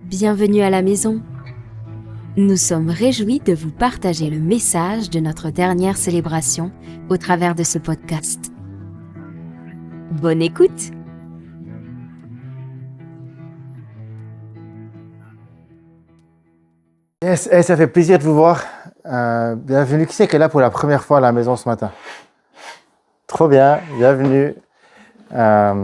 Bienvenue à la maison. Nous sommes réjouis de vous partager le message de notre dernière célébration au travers de ce podcast. Bonne écoute! Yes, ça fait plaisir de vous voir. Bienvenue. Qui c'est qui est là pour la première fois à la maison ce matin? Trop bien, bienvenue. Ça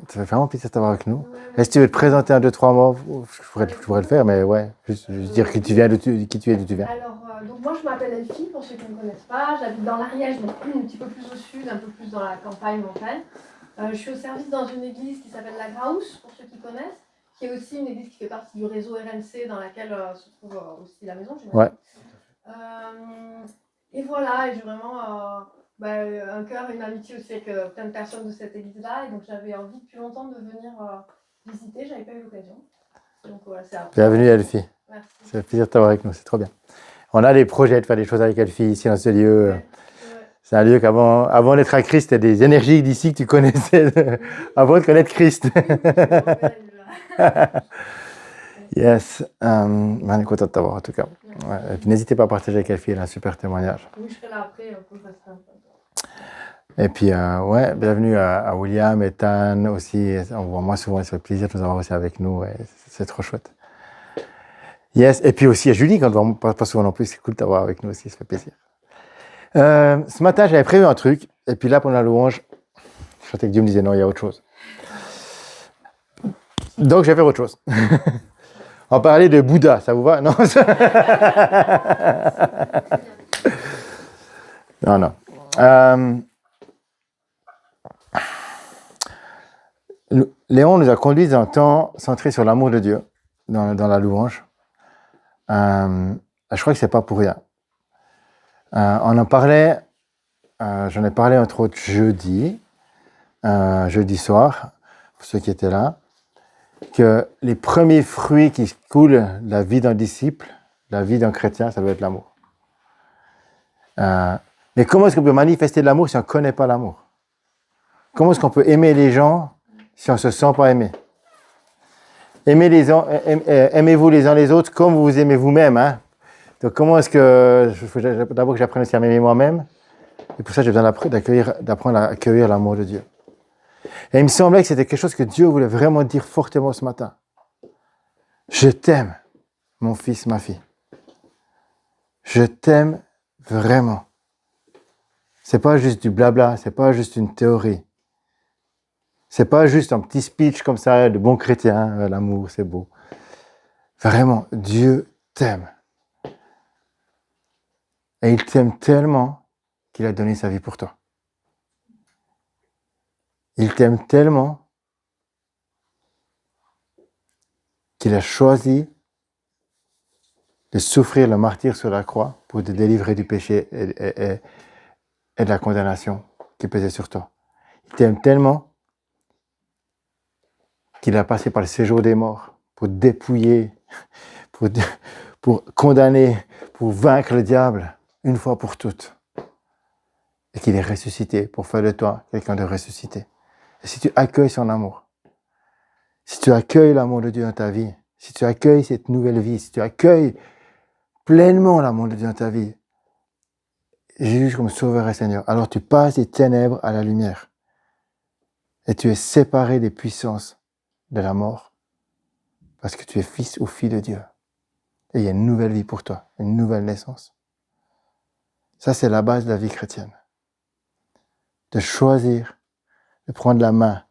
fait vraiment plaisir de t'avoir avec nous. Est-ce que tu veux te présenter en 2-3 mots? Je pourrais le faire, mais ouais, juste dire qui tu viens, qui tu es, d'où tu viens. Alors, donc moi je m'appelle Elfie, pour ceux qui ne me connaissent pas. J'habite dans l'Ariège, donc un petit peu plus au sud, un peu plus dans la campagne montagne. Je suis au service dans une église qui s'appelle la Graus, pour ceux qui connaissent, qui est aussi une église qui fait partie du réseau RNC dans laquelle se trouve aussi la maison. Ouais. Et voilà, et j'ai vraiment un cœur, une amitié aussi avec plein de personnes de cette église-là. Et donc j'avais envie depuis longtemps de venir visiter, j'avais pas eu l'occasion. Donc voilà, c'est après. Bienvenue Elfie. Merci. Ça fait plaisir de t'avoir avec nous, c'est trop bien. On a des projets de faire des choses avec Elfie ici dans ce lieu. Ouais. C'est un lieu avant d'être à Christ, il y a des énergies d'ici que tu connaissais avant de connaître Christ. Yes, on est content de t'avoir en tout cas. Ouais. Et puis n'hésitez pas à partager avec Elfie, elle a un super témoignage. Oui, je serai là après pour le reste. Et puis, bienvenue à William et Tan aussi. On voit moins souvent, ça fait plaisir de nous avoir aussi avec nous. Ouais, c'est trop chouette. Yes, et puis aussi à Julie, quand on ne voit pas souvent non plus, c'est cool de t'avoir avec nous aussi, ça fait plaisir. Ce matin, j'avais prévu un truc, et puis là, pendant la louange, je sentais que Dieu me disait non, il y a autre chose. Donc, je vais faire autre chose. On va parler de Bouddha, ça vous va? Non. Non. Léon nous a conduits dans un temps centré sur l'amour de Dieu, dans la louange. Je crois que c'est pas pour rien. On en parlait, j'en ai parlé entre autres jeudi soir, pour ceux qui étaient là, que les premiers fruits qui coulent de la vie d'un disciple, la vie d'un chrétien, ça doit être l'amour. Mais comment est-ce qu'on peut manifester de l'amour si on ne connaît pas l'amour? Comment est-ce qu'on peut aimer les gens si on ne se sent pas aimé? Aimez-vous les uns les autres comme vous vous aimez vous-même. Hein? Donc comment est-ce que... Il faut d'abord que j'apprenne aussi à m'aimer moi-même. Et pour ça, j'ai besoin d'apprendre à accueillir l'amour de Dieu. Et il me semblait que c'était quelque chose que Dieu voulait vraiment dire fortement ce matin. Je t'aime, mon fils, ma fille. Je t'aime vraiment. C'est pas juste du blabla, c'est pas juste une théorie. C'est pas juste un petit speech comme ça de bon chrétien, l'amour, c'est beau. Vraiment, Dieu t'aime. Et il t'aime tellement qu'il a donné sa vie pour toi. Il t'aime tellement qu'il a choisi de souffrir le martyre sur la croix pour te délivrer du péché et de la condamnation qui pesait sur toi. Il t'aime tellement qu'il a passé par le séjour des morts pour dépouiller, pour condamner, pour vaincre le diable une fois pour toutes. Et qu'il est ressuscité pour faire de toi quelqu'un de ressuscité. Et si tu accueilles son amour, si tu accueilles l'amour de Dieu dans ta vie, si tu accueilles cette nouvelle vie, si tu accueilles pleinement l'amour de Dieu dans ta vie, Jésus comme Sauveur et Seigneur, alors tu passes des ténèbres à la lumière. Et tu es séparé des puissances de la mort parce que tu es fils ou fille de Dieu. Et il y a une nouvelle vie pour toi, une nouvelle naissance. Ça, c'est la base de la vie chrétienne. De choisir, de prendre la main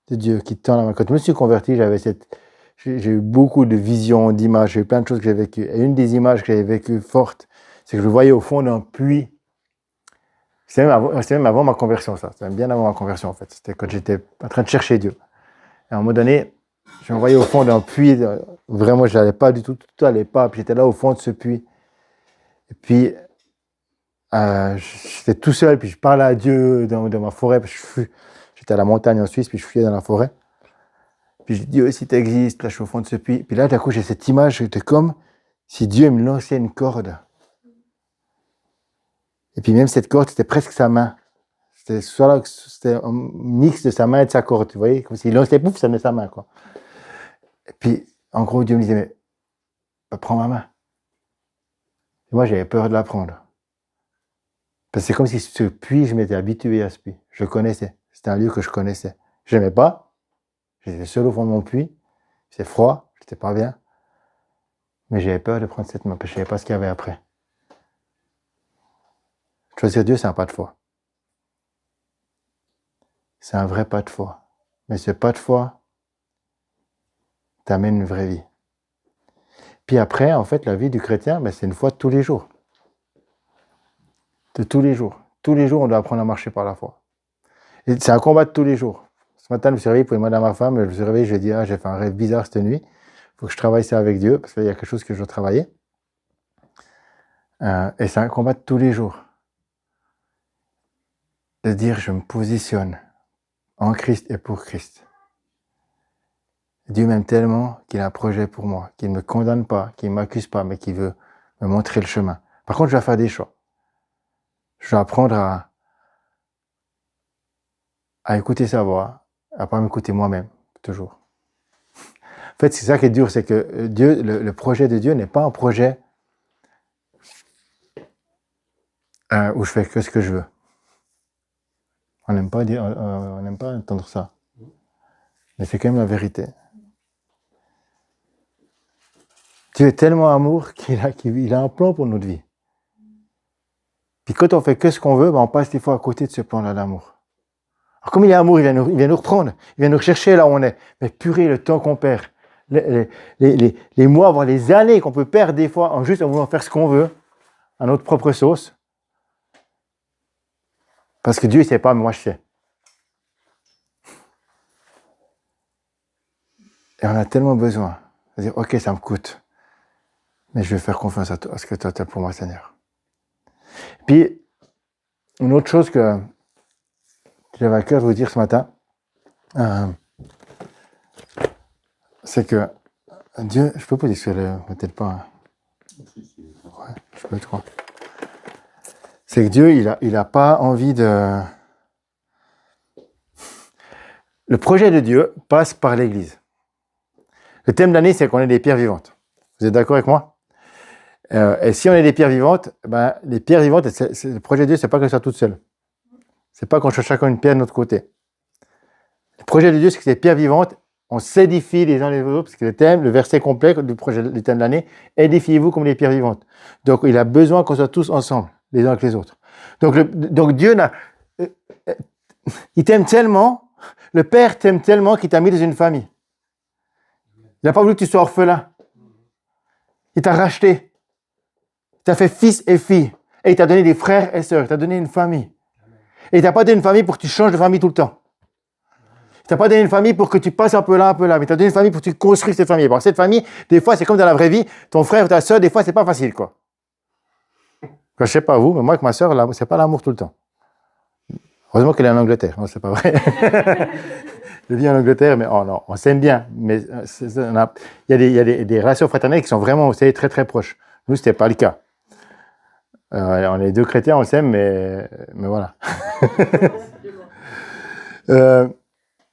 de Dieu qui tend la main. Quand je me suis converti, j'ai eu beaucoup de visions, d'images, j'ai eu plein de choses que j'ai vécues. Et une des images que j'ai vécues fortes, c'est que je voyais au fond d'un puits. C'était même avant ma conversion, ça. C'était bien avant ma conversion, en fait. C'était quand j'étais en train de chercher Dieu. Et à un moment donné, je me voyais au fond d'un puits. Vraiment, je n'allais pas du tout, tout n'allait pas. Puis j'étais là au fond de ce puits. Et puis, j'étais tout seul, puis je parlais à Dieu dans ma forêt. J'étais à la montagne en Suisse, puis je fuyais dans la forêt. Puis je dis, Dieu, si tu existes, là, je suis au fond de ce puits. Puis là, d'un coup, j'ai cette image, c'était comme si Dieu me lançait une corde. Et puis même cette corde, c'était presque sa main. C'était un mix de sa main et de sa corde, vous voyez, comme s'il lançait, pouf, ça venait sa main, quoi. Et puis, en gros, Dieu me disait, mais bah, prends ma main. Et moi, j'avais peur de la prendre. Parce que c'est comme si ce puits, je m'étais habitué à ce puits. Je le connaissais. C'était un lieu que je connaissais. Je n'aimais pas. J'étais seul au fond de mon puits. C'est froid. Je n'étais pas bien. Mais j'avais peur de prendre cette main, parce que je ne savais pas ce qu'il y avait après. Choisir Dieu, c'est un pas de foi. C'est un vrai pas de foi. Mais ce pas de foi t'amène une vraie vie. Puis après, en fait, la vie du chrétien, ben, c'est une foi de tous les jours. De tous les jours. Tous les jours, on doit apprendre à marcher par la foi. Et c'est un combat de tous les jours. Ce matin, je me suis réveillé pour demander à ma femme, je me suis réveillé, je lui ai dit, j'ai fait un rêve bizarre cette nuit. Il faut que je travaille ça avec Dieu, parce qu'il y a quelque chose que je dois travailler. Et c'est un combat de tous les jours. De dire, je me positionne en Christ et pour Christ. Dieu m'aime tellement qu'il a un projet pour moi, qu'il ne me condamne pas, qu'il ne m'accuse pas, mais qu'il veut me montrer le chemin. Par contre, je dois faire des choix. Je dois apprendre à écouter sa voix, à ne pas m'écouter moi-même, toujours. En fait, c'est ça qui est dur, c'est que Dieu, le projet de Dieu n'est pas un projet où je fais que ce que je veux. On n'aime pas entendre ça. Mais c'est quand même la vérité. Dieu est tellement amour qu'il a un plan pour notre vie. Puis quand on fait que ce qu'on veut, on passe des fois à côté de ce plan-là d'amour. Alors comme il est amour, il vient nous reprendre, il vient nous rechercher là où on est. Mais purée, le temps qu'on perd, les mois, voire les années qu'on peut perdre des fois en juste en voulant faire ce qu'on veut, à notre propre sauce. Parce que Dieu ne sait pas, mais moi je sais. Et on a tellement besoin de dire, ok, ça me coûte, mais je vais faire confiance à toi, à ce que toi tu as pour moi, Seigneur. Puis, une autre chose que j'avais à cœur de vous dire ce matin, c'est que Dieu, je peux poser sur le, peut-être pas, hein. Ouais, je peux le croire. C'est que Dieu, il a pas envie de... Le projet de Dieu passe par l'Église. Le thème de l'année, c'est qu'on est des pierres vivantes. Vous êtes d'accord avec moi? Et si on est des pierres vivantes, ben, les pierres vivantes, le projet de Dieu, c'est pas qu'elles soient toutes seules. C'est pas qu'on cherche chacun une pierre de notre côté. Le projet de Dieu, c'est que ces pierres vivantes, on s'édifie les uns les autres, parce que le verset complet du thème de l'année, édifiez-vous comme les pierres vivantes. Donc, il a besoin qu'on soit tous ensemble, les uns avec les autres. Donc Dieu il t'aime tellement, le Père t'aime tellement qu'il t'a mis dans une famille. Il n'a pas voulu que tu sois orphelin. Il t'a racheté. Il t'a fait fils et fille. Et il t'a donné des frères et sœurs. Il t'a donné une famille. Et il t'a pas donné une famille pour que tu changes de famille tout le temps. Il t'a pas donné une famille pour que tu passes un peu là, mais il t'a donné une famille pour que tu construises cette famille. Bon, cette famille, des fois, c'est comme dans la vraie vie. Ton frère ou ta sœur, des fois, c'est pas facile, quoi. Je sais pas vous, mais moi, avec ma sœur, c'est pas l'amour tout le temps. Heureusement qu'elle est en Angleterre. Non, c'est pas vrai. Je vis en Angleterre, mais oh non, on s'aime bien. Mais il y a des relations fraternelles qui sont vraiment, vous savez, très très proches. Nous, c'était pas le cas. On est deux chrétiens, on s'aime, mais voilà.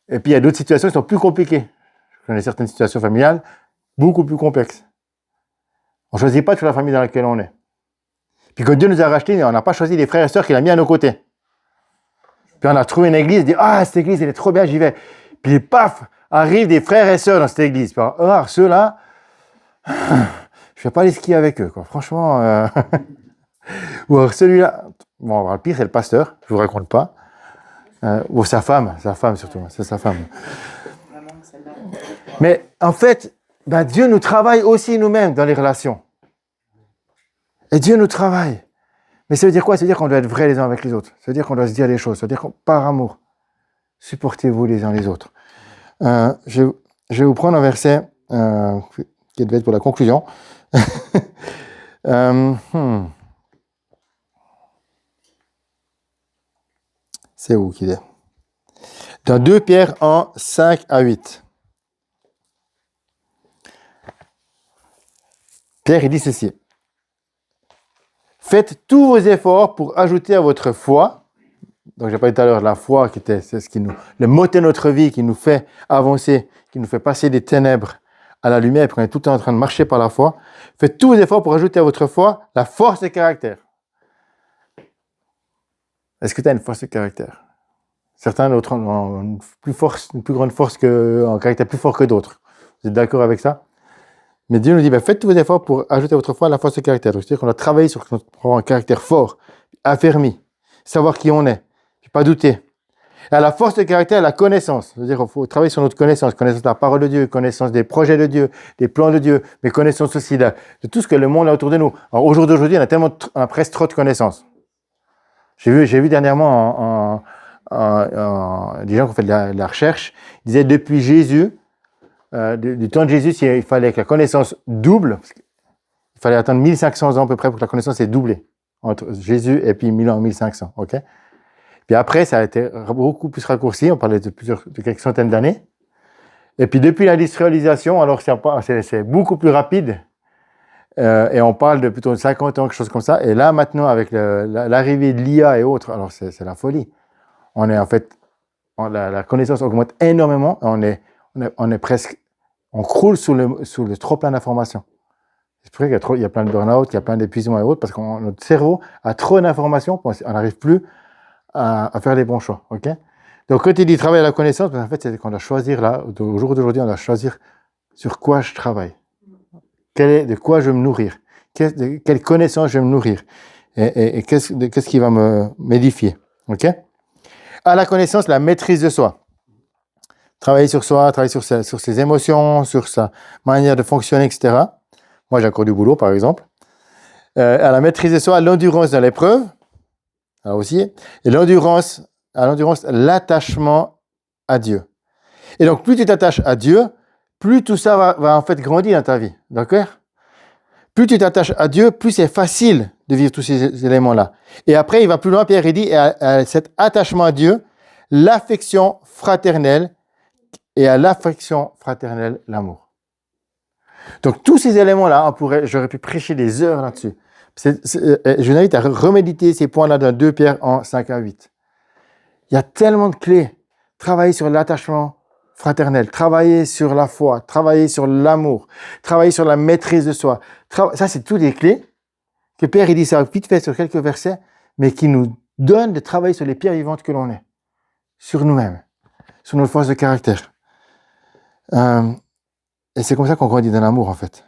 Et puis il y a d'autres situations qui sont plus compliquées. Je connais certaines situations familiales beaucoup plus complexes. On ne choisit pas toute la famille dans laquelle on est. Puis quand Dieu nous a rachetés, on n'a pas choisi les frères et sœurs qu'il a mis à nos côtés. Puis on a trouvé une église, on dit, cette église, elle est trop bien, j'y vais. Puis paf, arrivent des frères et sœurs dans cette église. Puis ceux-là, je ne vais pas aller skier avec eux, quoi. Franchement. Ou alors celui-là, bon, le pire, c'est le pasteur, je ne vous raconte pas. Ou sa femme surtout, c'est sa femme. Mais en fait, Dieu nous travaille aussi nous-mêmes dans les relations. Et Dieu nous travaille. Mais ça veut dire quoi? Ça veut dire qu'on doit être vrais les uns avec les autres. Ça veut dire qu'on doit se dire les choses. Ça veut dire qu'on, par amour, supportez-vous les uns les autres. Je vais vous prendre un verset qui devait être pour la conclusion. C'est où qu'il est? Dans 2 Pierre 1, 5 à 8. Pierre, il dit ceci. Faites tous vos efforts pour ajouter à votre foi. Donc, j'ai parlé tout à l'heure de la foi, c'est ce qui le moteur de notre vie, qui nous fait avancer, qui nous fait passer des ténèbres à la lumière et qu'on est tout le temps en train de marcher par la foi, faites tous vos efforts pour ajouter à votre foi la force de caractère. Est-ce que tu as une force de caractère? Certains d'autres ont une plus grande force un caractère plus fort que d'autres. Vous êtes d'accord avec ça? Mais Dieu nous dit, faites tous vos efforts pour ajouter à votre foi la force de caractère. C'est-à-dire qu'on doit travailler pour avoir un caractère fort, affermi, savoir qui on est, puis pas douter. Et à la force de caractère, la connaissance. C'est-à-dire qu'il faut travailler sur notre connaissance de la parole de Dieu, connaissance des projets de Dieu, des plans de Dieu, mais connaissance aussi de tout ce que le monde a autour de nous. Alors, au jour d'aujourd'hui, on a presque trop de connaissances. J'ai vu dernièrement des gens qui ont fait de la recherche, ils disaient depuis Jésus, du temps de Jésus, il fallait que la connaissance double, il fallait attendre 1500 ans à peu près pour que la connaissance ait doublé entre Jésus et puis 1000 ans, 1500, ok? Puis après, ça a été beaucoup plus raccourci, on parlait de quelques centaines d'années. Et puis depuis l'industrialisation, alors c'est beaucoup plus rapide, et on parle de plutôt de 50 ans, quelque chose comme ça. Et là, maintenant, avec l'arrivée de l'IA et autres, alors c'est la folie. On est en fait, la connaissance augmente énormément, et on est presque, on croule sous le trop plein d'informations. C'est pour ça qu'il y a plein de burn-out, qu'il y a plein d'épuisements et autres, parce que notre cerveau a trop d'informations, on n'arrive plus à faire les bons choix, ok? Donc, quand il dit travailler à la connaissance, en fait, c'est qu'on doit choisir là, au jour d'aujourd'hui, on doit choisir sur quoi je travaille. De quoi je vais me nourrir? De quelle connaissance je vais me nourrir? Et qu'est-ce qui va m'édifier, ok? À la connaissance, la maîtrise de soi. Travailler sur soi, travailler sur ses émotions, sur sa manière de fonctionner, etc. Moi, j'ai encore du boulot, par exemple. À la maîtrise de soi, l'endurance dans l'épreuve. Là aussi. Et l'endurance, l'attachement à Dieu. Et donc, plus tu t'attaches à Dieu, plus tout ça va en fait grandir dans ta vie. D'accord? Plus tu t'attaches à Dieu, plus c'est facile de vivre tous ces éléments-là. Et après, il va plus loin, Pierre, il dit, à cet attachement à Dieu, l'affection fraternelle, et à l'affection fraternelle, l'amour. Donc, tous ces éléments-là, j'aurais pu prêcher des heures là-dessus. Je vous invite à reméditer ces points-là dans 2 Pierre 5 à 8. Il y a tellement de clés. Travailler sur l'attachement fraternel, travailler sur la foi, travailler sur l'amour, travailler sur la maîtrise de soi. Ça, c'est toutes des clés que Pierre, il dit ça vite fait sur quelques versets, mais qui nous donnent de travailler sur les pierres vivantes que l'on est, sur nous-mêmes, sur notre force de caractère. Et c'est comme ça qu'on grandit dans l'amour, en fait.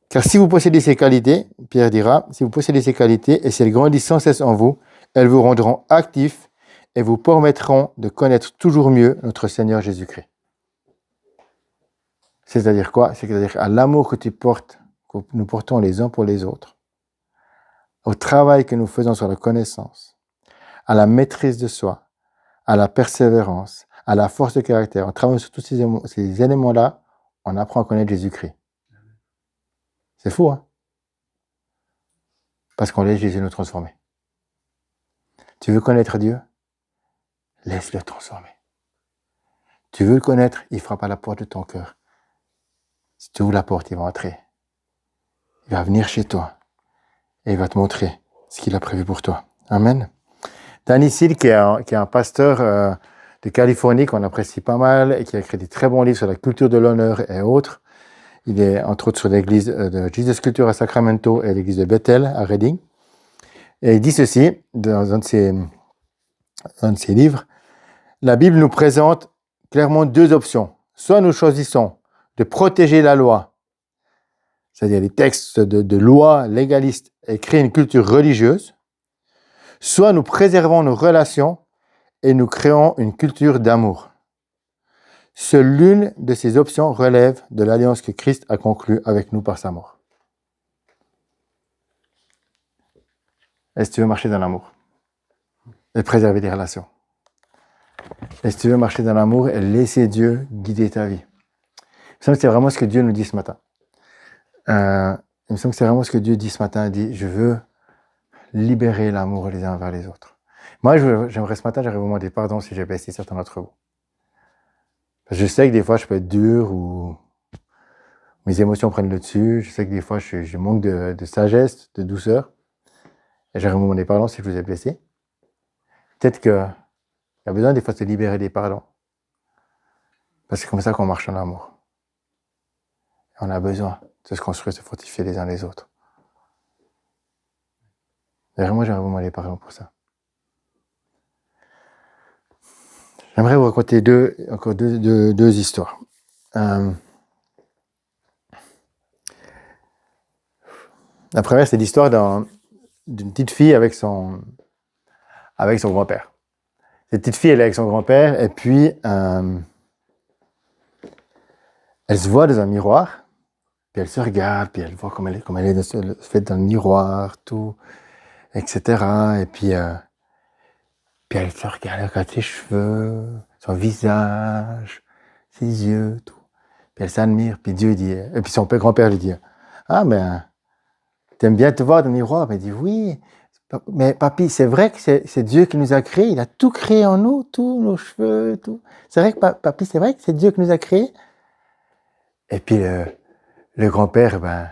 Car si vous possédez ces qualités, Pierre dira, si vous possédez ces qualités et si elles grandissent sans cesse en vous, elles vous rendront actifs et vous permettront de connaître toujours mieux notre Seigneur Jésus-Christ. C'est-à-dire quoi? C'est-à-dire à l'amour que nous portons les uns pour les autres, au travail que nous faisons sur la connaissance, à la maîtrise de soi, à la persévérance, à la force de caractère. En travaillant sur tous ces éléments-là, on apprend à connaître Jésus-Christ. C'est fou, hein? Parce qu'on laisse Jésus nous transformer. Tu veux connaître Dieu? Laisse-le transformer. Tu veux le connaître? Il frappe à la porte de ton cœur. Si tu ouvres la porte, il va entrer. Il va venir chez toi. Et il va te montrer ce qu'il a prévu pour toi. Amen. Danny Seal, qui est un pasteur de Californie, qu'on apprécie pas mal, et qui a écrit des très bons livres sur la culture de l'honneur et autres. Il est entre autres sur l'église de Jesus Culture à Sacramento et l'église de Bethel à Reading. Et il dit ceci, dans un de ses livres, la Bible nous présente clairement 2 options. Soit nous choisissons de protéger la loi, c'est-à-dire les textes de loi légalistes, et créer une culture religieuse, soit nous préservons nos relations et nous créons une culture d'amour. Seule l'une de ces options relève de l'alliance que Christ a conclue avec nous par sa mort. Est-ce que tu veux marcher dans l'amour et préserver des relations? Est-ce que tu veux marcher dans l'amour et laisser Dieu guider ta vie? Il me semble que c'est vraiment ce que Dieu nous dit ce matin. Il me semble que c'est vraiment ce que Dieu dit ce matin. Il dit, je veux libérer l'amour les uns vers les autres. Moi, j'aimerais ce matin, j'aurais vous demander pardon si j'ai blessé certains d'entre vous. Je sais que des fois, je peux être dur ou mes émotions prennent le dessus. Je sais que des fois, je manque de sagesse, de douceur. Et j'aimerais vous demander pardon si je vous ai blessé. Peut-être qu'il y a besoin des fois de se libérer des pardons. Parce que c'est comme ça qu'on marche en amour. Et on a besoin de se construire, de se fortifier les uns les autres. Et vraiment, j'aimerais vous demander pardon pour ça. J'aimerais vous raconter encore deux histoires. La première, c'est l'histoire d'une petite fille avec son grand-père. Cette petite fille, elle est avec son grand-père, et puis elle se voit dans un miroir, puis elle se regarde, puis elle voit comme elle est faite dans le miroir, tout, etc. Et puis elle se regarde, elle regarde ses cheveux, son visage, ses yeux, tout. Puis elle s'admire, puis Dieu dit, et puis son grand-père lui dit, ah ben, t'aimes bien te voir dans le miroir? Mais il dit, oui, mais papy, c'est vrai que c'est Dieu qui nous a créés, il a tout créé en nous, tous nos cheveux, tout. C'est vrai que papy, c'est vrai que c'est Dieu qui nous a créés? Et puis le grand-père, ben,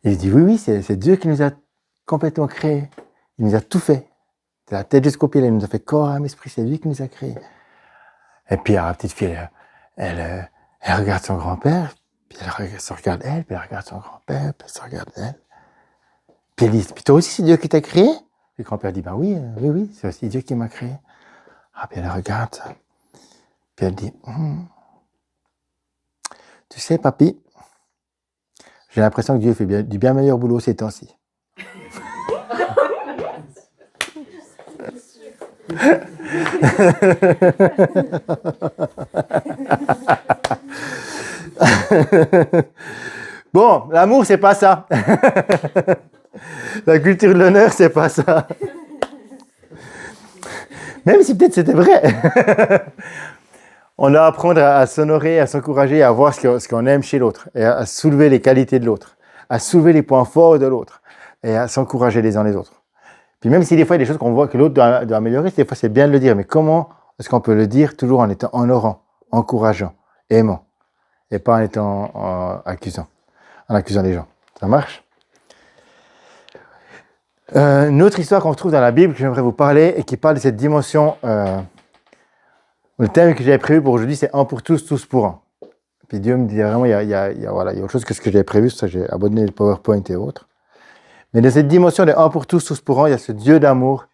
il dit, oui, c'est Dieu qui nous a complètement créés, il nous a tout fait. De la tête jusqu'aux pieds, il nous a fait corps, âme, esprit, c'est lui qui nous a créés. Et puis la petite fille, elle regarde son grand-père, puis elle se regarde elle, puis elle regarde son grand-père, puis elle se regarde elle. Puis elle dit, puis toi aussi c'est Dieu qui t'a créé? Le grand-père dit, ben oui, c'est aussi Dieu qui m'a créé. Ah, puis elle regarde ça. Puis elle dit, tu sais, papy, j'ai l'impression que Dieu fait du bien meilleur boulot ces temps-ci. Bon, l'amour, c'est pas ça. La culture de l'honneur, c'est pas ça. Même si peut-être c'était vrai. On doit apprendre à s'honorer, à s'encourager, à voir ce qu'on aime chez l'autre, et à soulever les qualités de l'autre, à soulever les points forts de l'autre, et à s'encourager les uns les autres. Puis même si des fois il y a des choses qu'on voit que l'autre doit améliorer, des fois c'est bien de le dire, mais comment est-ce qu'on peut le dire toujours en étant honorant, encourageant, aimant, et pas en étant accusant les gens. Ça marche? Une autre histoire qu'on retrouve dans la Bible que j'aimerais vous parler et qui parle de cette dimension. Le thème que j'avais prévu pour aujourd'hui, c'est un pour tous, tous pour un. Puis Dieu me dit vraiment, il y a autre chose que ce que j'avais prévu, c'est ça que j'ai abandonné le PowerPoint et autres. Mais dans cette dimension de un pour tous, tous pour un, il y a ce Dieu d'amour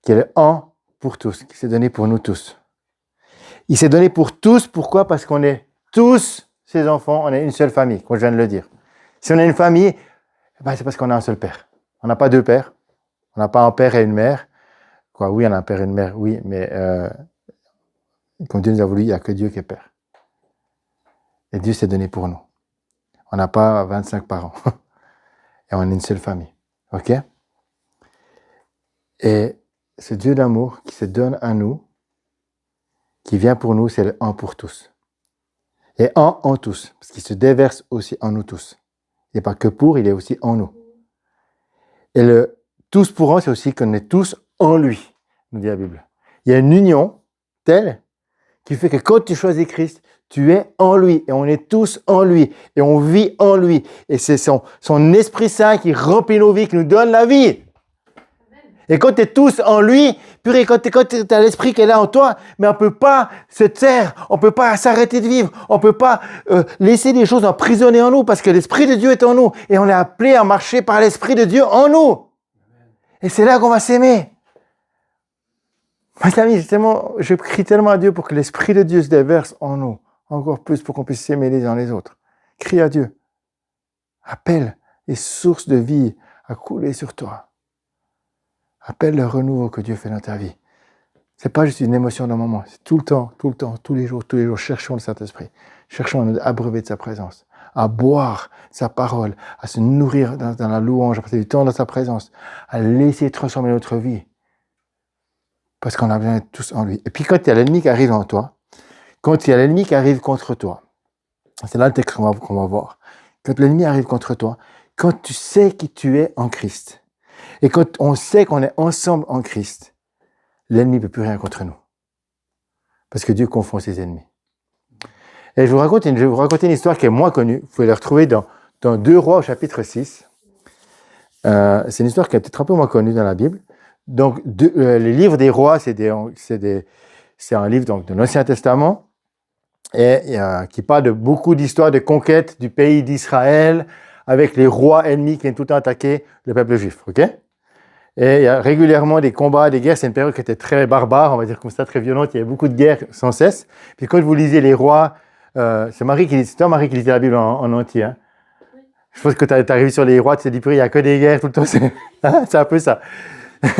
qui est le un pour tous, qui s'est donné pour nous tous. Il s'est donné pour tous, pourquoi? Parce qu'on est tous ses enfants, on est une seule famille, comme je viens de le dire. Si on est une famille, ben c'est parce qu'on a un seul père. On n'a pas deux pères, on n'a pas un père et une mère. Quoi, oui, on a un père et une mère, oui, mais comme Dieu nous a voulu, il n'y a que Dieu qui est père. Et Dieu s'est donné pour nous. On n'a pas 25 parents. Et on est une seule famille. OK? Et ce Dieu d'amour qui se donne à nous, qui vient pour nous, c'est le un pour tous. Et un en tous, parce qu'il se déverse aussi en nous tous. Il n'est pas que pour, il est aussi en nous. Et le tous pour un, c'est aussi qu'on est tous en lui, nous dit la Bible. Il y a une union telle qui fait que quand tu choisis Christ, tu es en lui, et on est tous en lui, et on vit en lui. Et c'est son Esprit Saint qui remplit nos vies, qui nous donne la vie. Et quand tu es tous en lui, purée, quand tu as l'Esprit qui est là en toi, mais on ne peut pas se taire, on ne peut pas s'arrêter de vivre, on ne peut pas laisser les choses emprisonner en nous, parce que l'Esprit de Dieu est en nous, et on est appelé à marcher par l'Esprit de Dieu en nous. Et c'est là qu'on va s'aimer. Mes amis, je prie tellement à Dieu pour que l'Esprit de Dieu se déverse en nous. Encore plus pour qu'on puisse s'aimer les uns les autres. Crie à Dieu. Appelle les sources de vie à couler sur toi. Appelle le renouveau que Dieu fait dans ta vie. C'est pas juste une émotion d'un moment. C'est tout le temps, tous les jours. Cherchons le Saint-Esprit. Cherchons à nous abreuver de sa présence. À boire sa parole. À se nourrir dans la louange. À passer du temps dans sa présence. À laisser transformer notre vie. Parce qu'on a besoin d'être tous en lui. Et puis quand il y a l'ennemi qui arrive en toi, quand il y a l'ennemi qui arrive contre toi, c'est là le texte qu'on va voir. Quand l'ennemi arrive contre toi, quand tu sais qui tu es en Christ, et quand on sait qu'on est ensemble en Christ, l'ennemi ne peut plus rien contre nous. Parce que Dieu confond ses ennemis. Et je vais vous raconter une histoire qui est moins connue. Vous pouvez la retrouver dans 2 Rois au chapitre 6. C'est une histoire qui est peut-être un peu moins connue dans la Bible. Donc, les livres des rois, c'est un livre donc, de l'Ancien Testament. et qui parle de beaucoup d'histoires de conquête du pays d'Israël avec les rois ennemis qui viennent tout le temps attaquer le peuple juif. Ok? Et il y a régulièrement des combats, des guerres. C'est une période qui était très barbare, on va dire comme ça, très violente. Il y avait beaucoup de guerres sans cesse. Puis quand vous lisez les rois, c'est toi, Marie, qui lisait la Bible en entier. Hein? Je pense que tu arrives sur les rois, tu te dis, il n'y a que des guerres tout le temps. C'est un peu ça. Puis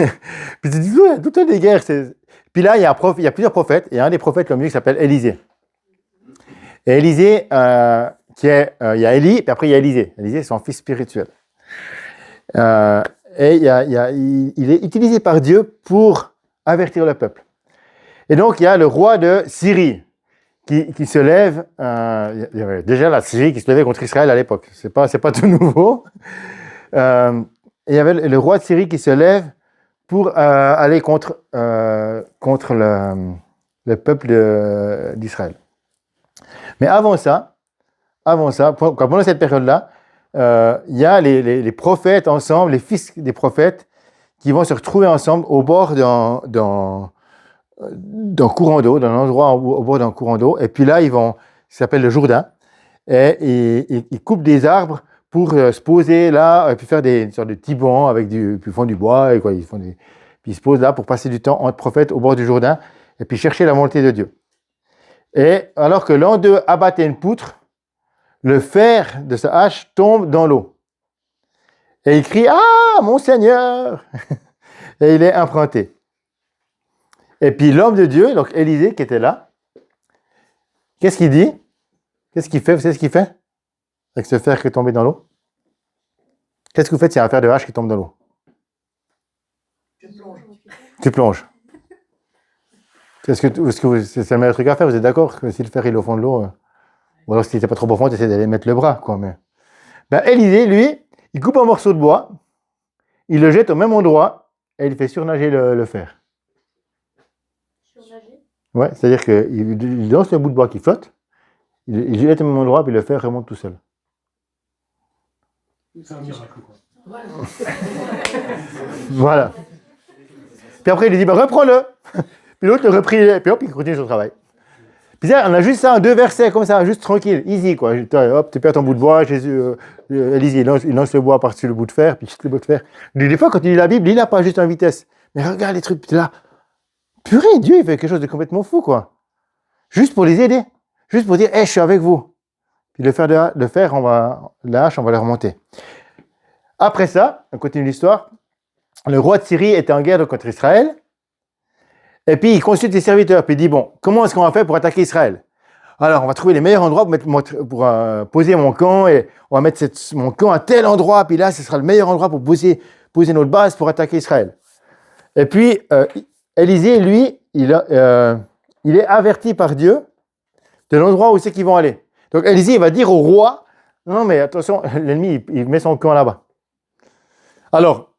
tu te dis, il y a tout le temps des guerres. Puis là, il y a plusieurs prophètes. Il y a un des prophètes le mieux qui s'appelle Élisée. Et Élisée, il y a Élie, puis après il y a Élisée. Élisée, c'est son fils spirituel. Et il est utilisé par Dieu pour avertir le peuple. Et donc, il y a le roi de Syrie qui se lève. Il y avait déjà la Syrie qui se levait contre Israël à l'époque. C'est pas tout nouveau. Et il y avait le roi de Syrie qui se lève pour aller contre le peuple d'Israël. Mais avant ça, pendant cette période-là, il y a les prophètes ensemble, les fils des prophètes, qui vont se retrouver ensemble au bord d'un courant d'eau, d'un endroit au bord d'un courant d'eau. Et puis là, ça s'appelle le Jourdain, et ils coupent des arbres pour se poser là, et puis faire des sortes de petits bancs puis ils font du bois, et quoi, puis ils se posent là pour passer du temps entre prophètes au bord du Jourdain, et puis chercher la volonté de Dieu. Et alors que l'un d'eux abattait une poutre, le fer de sa hache tombe dans l'eau. Et il crie « Ah, mon Seigneur !» Et il est emprunté. Et puis l'homme de Dieu, donc Élisée qui était là, qu'est-ce qu'il dit? Qu'est-ce qu'il fait? Vous savez ce qu'il fait avec ce fer qui est tombé dans l'eau? Qu'est-ce que vous faites s'il y a un fer de hache qui tombe dans l'eau? Tu plonges. C'est le meilleur truc à faire, vous êtes d'accord que si le fer est au fond de l'eau, ou alors s'il n'était pas trop profond, tu essaies d'aller mettre le bras, quoi. Mais... Élisée, lui, il coupe un morceau de bois, il le jette au même endroit, et il fait surnager le fer. Surnager? Ouais, c'est-à-dire qu'il lance le bout de bois qui flotte, il jette au même endroit, puis le fer remonte tout seul. C'est un miracle, quoi. Voilà. Puis après, il lui dit, reprends-le. Puis l'autre le reprit, et puis hop, il continue son travail. Puis on a juste ça, 2 versets comme ça, juste tranquille, easy, quoi. Hop, tu perds ton bout de bois, Élisée, il lance le bois par-dessus le bout de fer, puis le bout de fer. Des fois, quand il lit la Bible, il n'a pas juste en vitesse. Mais regarde les trucs, puis là, purée, Dieu, il fait quelque chose de complètement fou, quoi. Juste pour les aider. Juste pour dire, je suis avec vous. Puis la hache, on va le remonter. Après ça, on continue l'histoire. Le roi de Syrie était en guerre contre Israël. Et puis, il consulte les serviteurs, puis il dit, bon, comment est-ce qu'on va faire pour attaquer Israël? Alors, on va trouver les meilleurs endroits pour poser mon camp, et on va mettre mon camp à tel endroit, puis là, ce sera le meilleur endroit pour poser notre base pour attaquer Israël. Et puis, Élisée, lui, il est averti par Dieu de l'endroit où c'est qu'ils vont aller. Donc, Élisée, il va dire au roi, non, mais attention, l'ennemi, il met son camp là-bas. Alors,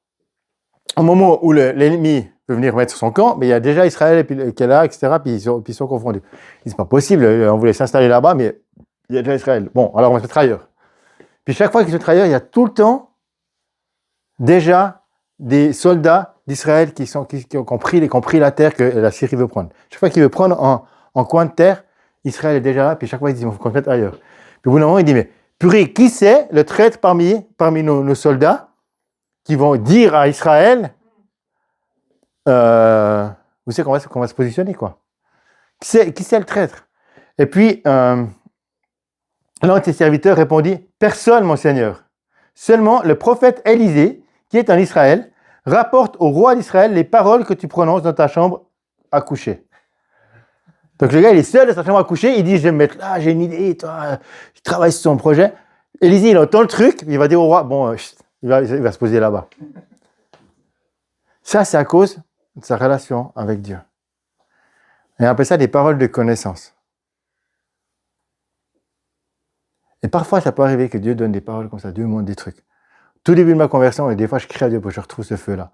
au moment où l'ennemi peut venir mettre son camp, mais il y a déjà Israël qui est là, etc., puis ils sont confondus. C'est pas possible, on voulait s'installer là-bas, mais il y a déjà Israël. Bon, alors on va se mettre ailleurs. Puis chaque fois qu'ils se mettent ailleurs, il y a tout le temps déjà des soldats d'Israël qui ont compris la terre que la Syrie veut prendre. Chaque fois qu'il veut prendre en coin de terre, Israël est déjà là, puis chaque fois ils disent, il faut qu'on se mette ailleurs. Puis au bout d'un moment, il dit, mais purée, qui c'est le traître parmi nos soldats qui vont dire à Israël, où c'est qu'on va se positionner, quoi. Qui c'est le traître? Et puis, l'un de ses serviteurs répondit, personne, mon Seigneur. Seulement, le prophète Élisée, qui est en Israël, rapporte au roi d'Israël les paroles que tu prononces dans ta chambre à coucher. Donc, le gars, il est seul dans sa chambre à coucher, il dit, je vais me mettre là, j'ai une idée, toi, il travaille sur son projet. Élisée, il entend le truc, il va dire au roi, bon, il va se poser là-bas. Ça, c'est à cause de sa relation avec Dieu. Et on appelle ça des paroles de connaissance. Et parfois, ça peut arriver que Dieu donne des paroles comme ça, Dieu me montre des trucs. Tout début de ma conversion, et des fois, je crie à Dieu pour que je retrouve ce feu-là.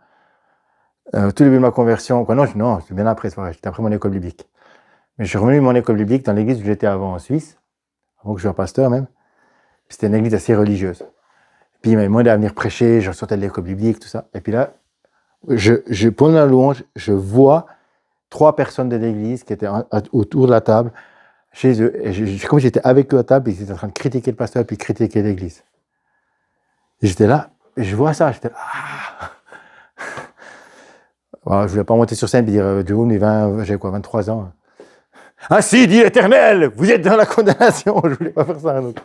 Tout début de ma conversion, non, c'est bien après, c'est vrai, j'étais après mon école biblique. Mais je suis revenu de mon école biblique dans l'église où j'étais avant en Suisse, avant que je sois pasteur même. C'était une église assez religieuse. Puis il m'a demandé à venir prêcher, je sortais de l'école biblique, tout ça. Et puis là, pendant la louange, je vois 3 personnes de l'église qui étaient autour de la table. chez eux. Et comme j'étais avec eux à table, ils étaient en train de critiquer le pasteur puis critiquer l'église. Et j'étais là, et je vois ça, j'étais là. Ah. Alors, je ne voulais pas monter sur scène et dire, j'ai quoi, 23 ans. Ainsi dit l'Éternel, vous êtes dans la condamnation. Je ne voulais pas faire ça. Donc.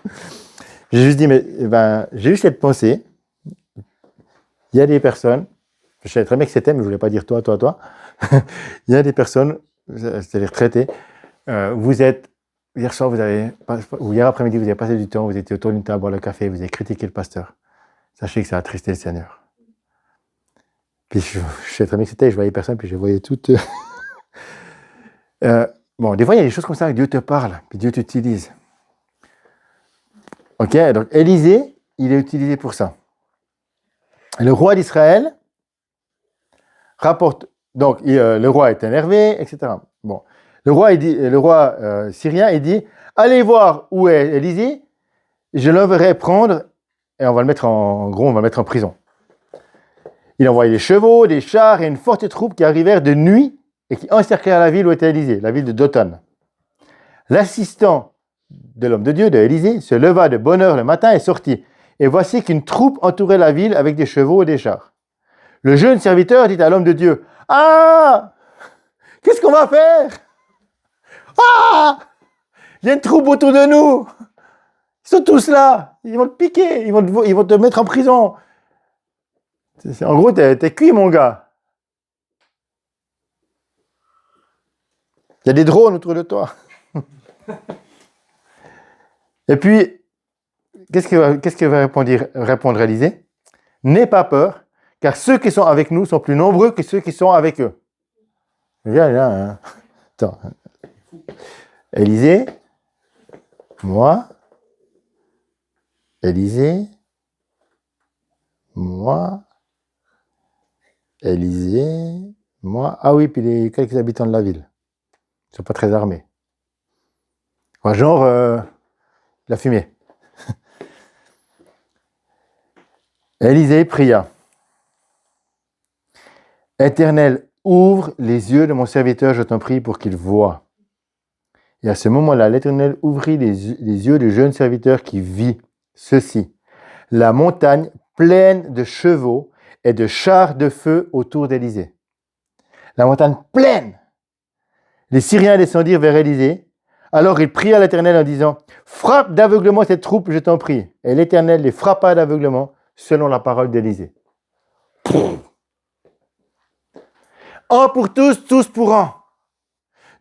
J'ai juste dit, j'ai eu cette pensée. Il y a des personnes, je savais très bien que c'était, mais je ne voulais pas dire toi. Il y a des personnes, c'est les retraités, vous êtes, hier soir, ou hier après-midi, vous avez passé du temps, vous étiez autour d'une table à boire le café, vous avez critiqué le pasteur. Sachez que ça a attristé le Seigneur. Puis je savais très bien que c'était, je voyais personne, puis je voyais toutes. Bon, des fois, il y a des choses comme ça, que Dieu te parle, puis Dieu t'utilise. Ok, donc Élisée, il est utilisé pour ça. Le roi d'Israël rapporte, donc le roi est énervé, etc. Bon, le roi syrien, il dit, allez voir où est Élisée, je l'enverrai prendre, et on va le mettre en prison. Il envoyait des chevaux, des chars et une forte troupe qui arrivèrent de nuit et qui encerclèrent la ville où était Élisée, la ville de Dothan. L'assistant de l'homme de Dieu, de Élisée, se leva de bonne heure le matin et sortit. Et voici qu'une troupe entourait la ville avec des chevaux et des chars. Le jeune serviteur dit à l'homme de Dieu, « Ah! Qu'est-ce qu'on va faire? Ah! Il y a une troupe autour de nous! Ils sont tous là! Ils vont te piquer! Ils vont te mettre en prison! En gros, t'es cuit, mon gars! Il y a des drones autour de toi! » Et puis, qu'est-ce que va répondre Élisée? N'aie pas peur, car ceux qui sont avec nous sont plus nombreux que ceux qui sont avec eux. Viens là, hein. Attends. Élisée, moi, Élisée, moi, Élisée, moi. Ah oui, puis les quelques habitants de la ville. Ils ne sont pas très armés. Enfin, genre, la fumée. Élisée pria. Éternel, ouvre les yeux de mon serviteur, je t'en prie, pour qu'il voie. Et à ce moment-là, l'Éternel ouvrit les yeux du jeune serviteur qui vit ceci. La montagne pleine de chevaux et de chars de feu autour d'Élisée. La montagne pleine. Les Syriens descendirent vers Élisée. Alors il pria l'Éternel en disant, frappe d'aveuglement cette troupe, je t'en prie. Et l'Éternel les frappa d'aveuglement selon la parole d'Élisée. Un pour tous, tous pour un.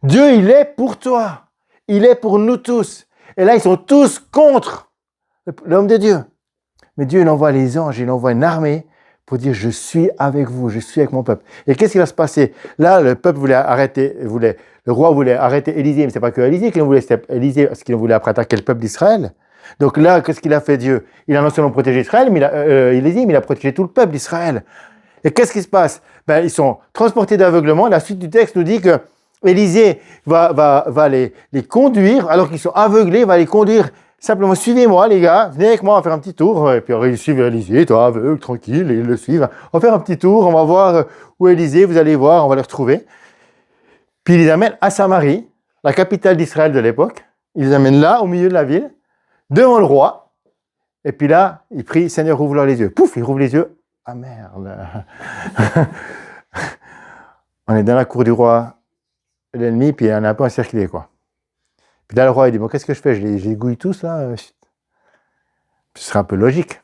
Dieu, il est pour toi. Il est pour nous tous. Et là, ils sont tous contre l'homme de Dieu. Mais Dieu, il envoie les anges, il envoie une armée pour dire, je suis avec vous, je suis avec mon peuple. Et qu'est-ce qui va se passer? Là, le peuple le roi voulait arrêter Élisée, mais ce n'est pas que Élisée qu'il voulait, c'était Élisée parce qu'il voulait après attaquer le peuple d'Israël. Donc là, qu'est-ce qu'il a fait Dieu? Il a non seulement protégé Israël, mais Élisée, mais il a protégé tout le peuple d'Israël. Et qu'est-ce qui se passe? Ils sont transportés d'aveuglement. La suite du texte nous dit que Élisée va les conduire, alors qu'ils sont aveuglés, va les conduire simplement. Suivez-moi, les gars, venez avec moi, on va faire un petit tour. Et puis ils suivent Élisée, toi aveugle, tranquille, et ils le suivent. On va faire un petit tour, on va voir où est Élisée, vous allez voir, on va le retrouver. Puis ils les amènent à Samarie, la capitale d'Israël de l'époque. Ils les amènent là, au milieu de la ville, devant le roi. Et puis là, il prie, Seigneur, ouvre-leur les yeux. Pouf, il rouvre les yeux. Ah merde. On est dans la cour du roi, l'ennemi, puis on est un peu encerclé, quoi. Puis là, le roi, il dit, bon, qu'est-ce que je fais? Je les gouille tous, là? Ce serait un peu logique.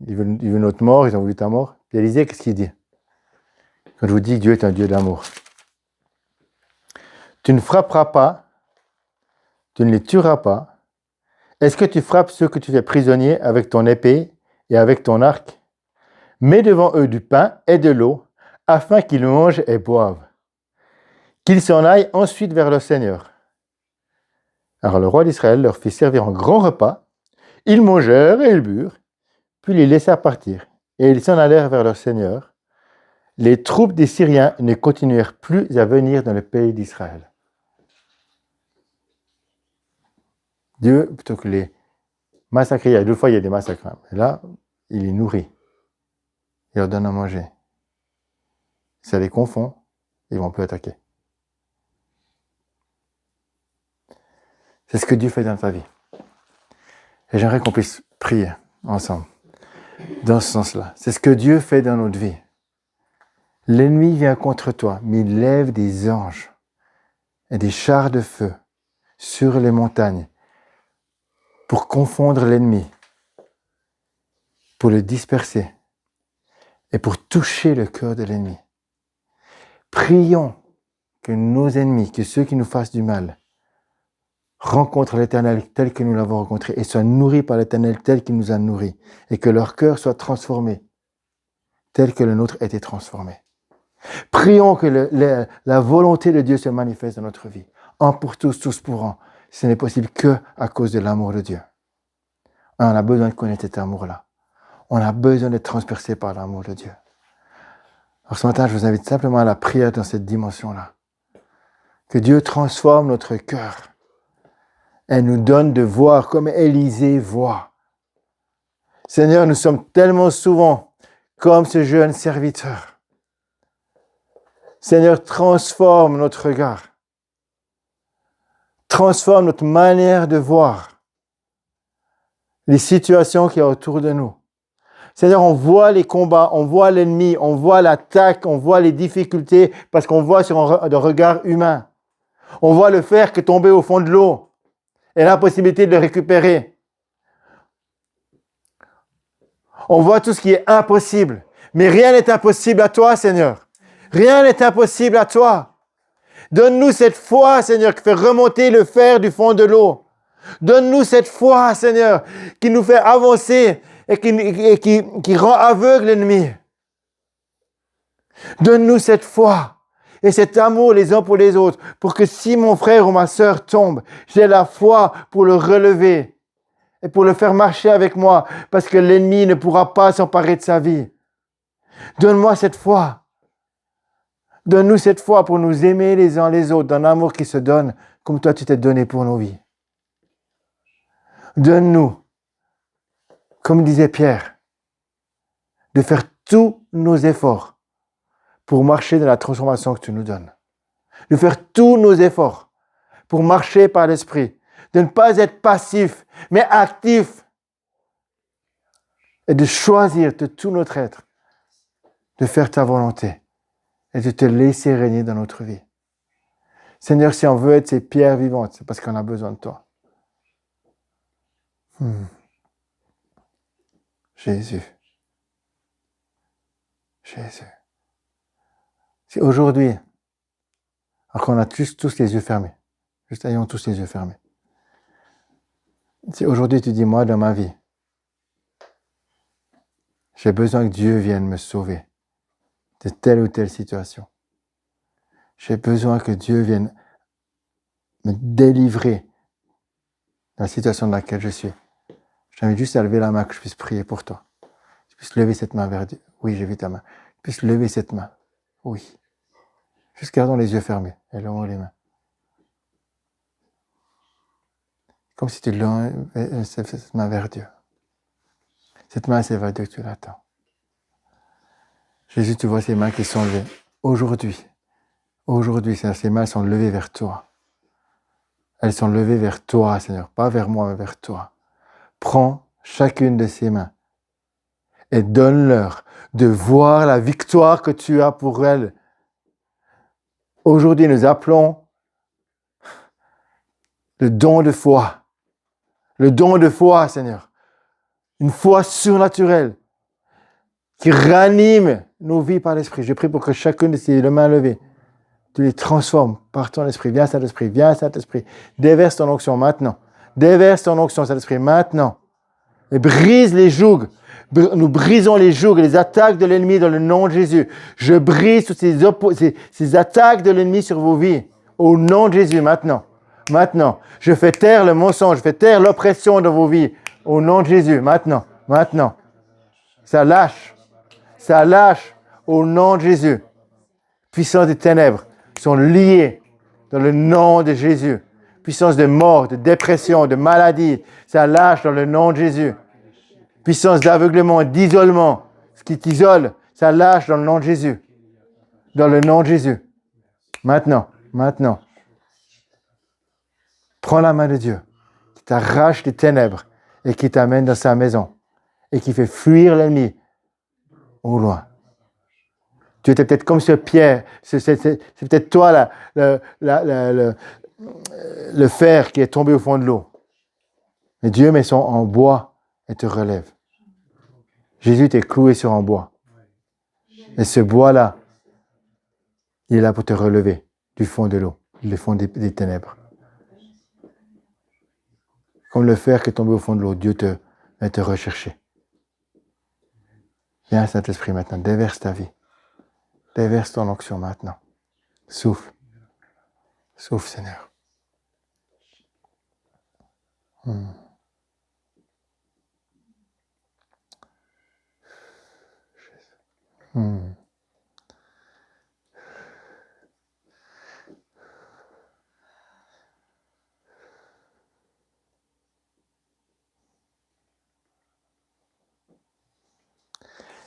Ils veulent notre mort, ils ont voulu ta mort. Puis Élisée, qu'est-ce qu'il dit? Quand je vous dis que Dieu est un Dieu d'amour. Tu ne frapperas pas, tu ne les tueras pas. Est-ce que tu frappes ceux que tu fais prisonniers avec ton épée et avec ton arc? Mets devant eux du pain et de l'eau, afin qu'ils mangent et boivent. Qu'ils s'en aillent ensuite vers le Seigneur. Alors le roi d'Israël leur fit servir un grand repas. Ils mangèrent et ils burent, puis les laissèrent partir. Et ils s'en allèrent vers leur Seigneur. Les troupes des Syriens ne continuèrent plus à venir dans le pays d'Israël. Dieu, plutôt que les massacrer, il y a 2 fois il y a des massacres. Mais là, il les nourrit. Il leur donne à manger. Ça les confond, ils vont plus attaquer. C'est ce que Dieu fait dans ta vie. Et j'aimerais qu'on puisse prier ensemble dans ce sens-là. C'est ce que Dieu fait dans notre vie. L'ennemi vient contre toi, mais il lève des anges et des chars de feu sur les montagnes pour confondre l'ennemi, pour le disperser et pour toucher le cœur de l'ennemi. Prions que nos ennemis, que ceux qui nous fassent du mal, rencontrent l'Éternel tel que nous l'avons rencontré et soient nourris par l'Éternel tel qu'il nous a nourris et que leur cœur soit transformé tel que le nôtre a été transformé. Prions que la volonté de Dieu se manifeste dans notre vie. Un pour tous, tous pour un. Ce n'est possible que à cause de l'amour de Dieu. On a besoin de connaître cet amour-là. On a besoin d'être transpercé par l'amour de Dieu. Alors ce matin, je vous invite simplement à la prière dans cette dimension-là. Que Dieu transforme notre cœur et nous donne de voir comme Élisée voit. Seigneur, nous sommes tellement souvent comme ce jeune serviteur. Seigneur, transforme notre regard. Transforme notre manière de voir les situations qui sont autour de nous. Seigneur, on voit les combats, on voit l'ennemi, on voit l'attaque, on voit les difficultés parce qu'on voit sur un regard humain. On voit le fer qui est tombé au fond de l'eau et l'impossibilité de le récupérer. On voit tout ce qui est impossible. Mais rien n'est impossible à toi, Seigneur. Rien n'est impossible à toi. Donne-nous cette foi, Seigneur, qui fait remonter le fer du fond de l'eau. Donne-nous cette foi, Seigneur, qui nous fait avancer et qui rend aveugle l'ennemi. Donne-nous cette foi et cet amour les uns pour les autres, pour que si mon frère ou ma sœur tombe, j'ai la foi pour le relever et pour le faire marcher avec moi, parce que l'ennemi ne pourra pas s'emparer de sa vie. Donne-moi cette foi. Donne-nous cette foi pour nous aimer les uns les autres d'un amour qui se donne comme toi tu t'es donné pour nos vies. Donne-nous, comme disait Pierre, de faire tous nos efforts pour marcher dans la transformation que tu nous donnes. De faire tous nos efforts pour marcher par l'Esprit. De ne pas être passif, mais actif. Et de choisir de tout notre être de faire ta volonté et de te laisser régner dans notre vie. Seigneur, si on veut être ces pierres vivantes, c'est parce qu'on a besoin de toi. Jésus. Jésus. Si aujourd'hui, alors qu'on a tous les yeux fermés, juste ayons tous les yeux fermés. Si aujourd'hui tu dis, moi dans ma vie, j'ai besoin que Dieu vienne me sauver de telle ou telle situation. J'ai besoin que Dieu vienne me délivrer de la situation dans laquelle je suis. J'invite juste à lever la main que je puisse prier pour toi. Tu puisses lever cette main vers Dieu. Oui, j'ai vu ta main. Tu puisses lever cette main. Oui. Juste gardons les yeux fermés et levons les mains. Comme si tu levais cette main vers Dieu. Cette main, c'est vers Dieu que tu l'attends. Jésus, tu vois ces mains qui sont levées. Aujourd'hui, Seigneur, ces mains sont levées vers toi. Elles sont levées vers toi, Seigneur. Pas vers moi, mais vers toi. Prends chacune de ces mains et donne-leur de voir la victoire que tu as pour elles. Aujourd'hui, nous appelons le don de foi. Le don de foi, Seigneur. Une foi surnaturelle qui ranime nos vies par l'Esprit. Je prie pour que chacune de ces mains levées, tu les transformes par ton Esprit. Viens, Saint-Esprit, viens, Saint-Esprit. Déverse ton onction maintenant. Déverse ton onction, Saint-Esprit, maintenant. Et brise les jougs. Nous brisons les jougs et les attaques de l'ennemi dans le nom de Jésus. Je brise toutes ces attaques de l'ennemi sur vos vies. Au nom de Jésus, maintenant. Maintenant. Je fais taire le mensonge. Je fais taire l'oppression dans vos vies. Au nom de Jésus, maintenant. Maintenant. Ça lâche. Ça lâche. Au nom de Jésus. Puissance des ténèbres sont liées dans le nom de Jésus. Puissance de mort, de dépression, de maladie, ça lâche dans le nom de Jésus. Puissance d'aveuglement, d'isolement, ce qui t'isole, ça lâche dans le nom de Jésus. Dans le nom de Jésus. Maintenant, maintenant. prends la main de Dieu, qui t'arrache des ténèbres et qui t'amène dans sa maison et qui fait fuir l'ennemi au loin. Tu étais peut-être comme ce Pierre, c'est peut-être toi le fer qui est tombé au fond de l'eau. Mais Dieu met son en bois et te relève. Jésus t'est cloué sur un bois. Et ce bois-là, il est là pour te relever du fond de l'eau, du fond des ténèbres. Comme le fer qui est tombé au fond de l'eau, Dieu vient te rechercher. Viens, Saint-Esprit, maintenant, déverse ta vie. Déverse ton onction maintenant. Souffle. Souffle, Seigneur.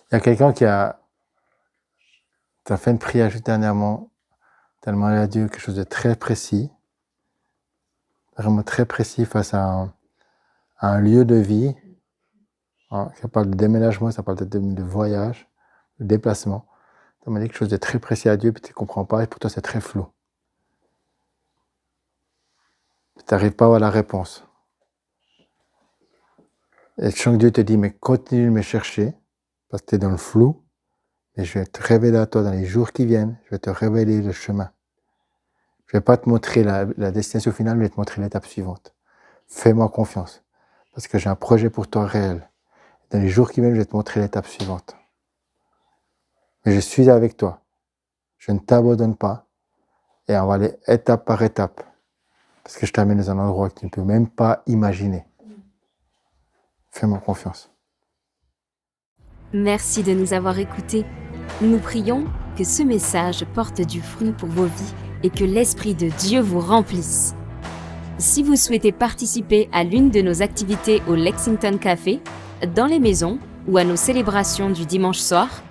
Il y a quelqu'un qui a fait une prière juste dernièrement, tu as demandé à Dieu quelque chose de très précis, vraiment très précis face à un lieu de vie. Ça parle de déménagement, ça parle de voyage, de déplacement. Tu as demandé quelque chose de très précis à Dieu, puis tu ne comprends pas, et pour toi c'est très flou. Tu n'arrives pas à avoir la réponse. Et je sens que Dieu te dit, mais continue de me chercher, parce que tu es dans le flou, et je vais te révéler à toi dans les jours qui viennent, je vais te révéler le chemin. Je ne vais pas te montrer la destination finale, mais je vais te montrer l'étape suivante. Fais-moi confiance, parce que j'ai un projet pour toi réel. Dans les jours qui viennent, je vais te montrer l'étape suivante. Mais je suis avec toi. Je ne t'abandonne pas, et on va aller étape par étape, parce que je t'amène dans un endroit que tu ne peux même pas imaginer. Fais-moi confiance. Merci de nous avoir écoutés. Nous prions que ce message porte du fruit pour vos vies et que l'Esprit de Dieu vous remplisse. Si vous souhaitez participer à l'une de nos activités au Lexington Café, dans les maisons ou à nos célébrations du dimanche soir,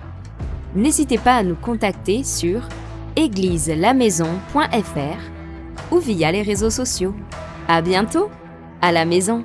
n'hésitez pas à nous contacter sur égliselamaison.fr ou via les réseaux sociaux. À bientôt, à la maison.